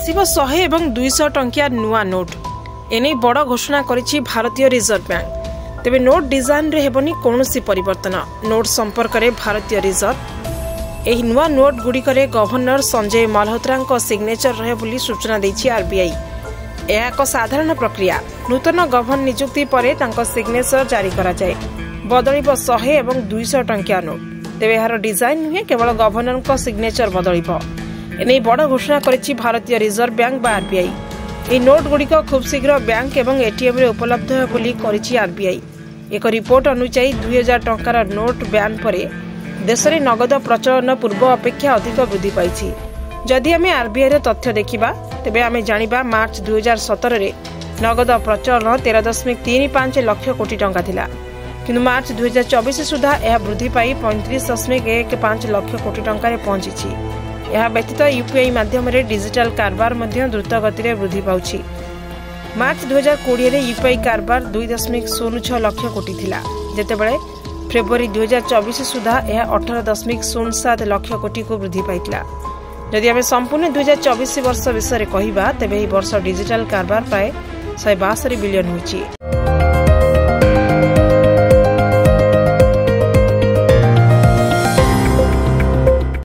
आसिबो 100 एवं 200 टंकिया नुआ नोट एने बड़ घोषणा करिछि भारतीय रिजर्व बैंक। तेबे नोट डिजाइन रे हेबनी कोनोसी परिवर्तन। नोट संपर्क रे भारतीय रिजर्व एही नुआ नोट गुड़िकरे गवर्नर संजय मल्होत्रा सिग्नेचर रहे बोली सूचना दैछि आरबीआई। यह एक साधारण प्रक्रिया। नूतन गवर्नर नियुक्ति परे तांको सिग्नेचर जारी करा जाय। बदलिबो 100 एवं 200 टंकिया नोट। तेबे यार डिजाइन नुहे केवल गवर्नर को सिग्नेचर बदलिबो। एने बड़ घोषणा करिछि भारतीय रिजर्व बैंक बा आरबीआई। एही नोट गुड़िक खूब शीघ्र बैंक एवं एटीएम रे उपलब्ध हो बोली करिछि आरबीआई। एक रिपोर्ट अनुसार 2000 टंकार नोट बैन परे देश में नगद प्रचलन पूर्व अपेक्षा अधिक वृद्धि पाई। जदि आम आरबीआई रे तथ्य देखा तेबे आम जानिबा मार्च 2017 रे नगद प्रचलन 13.35 लाख कोटी टंका थिला, किंतु मार्च 2024 सुधा यह वृद्धि पाई 35.15 लाख कोटी टंका रे पहुंची। यह व्यतीत यूपीआई माध्यम रे डिजिटल कारबार मध्य द्रुत गति रे वृद्धि पाउछि। मार्च 2020 रे यूपीआई कारबार 2.06 लाख कोटी थिला, जेतेबेले फेब्रुआरी 2024 सुधा यह 18.07 लाख कोटी को वृद्धि पाइथिला। जदि आम संपूर्ण 2024 वर्ष विषय में कहवा तेबे वर्ष डिजिटल कारबार प्राय 162 बिलियन होइछि।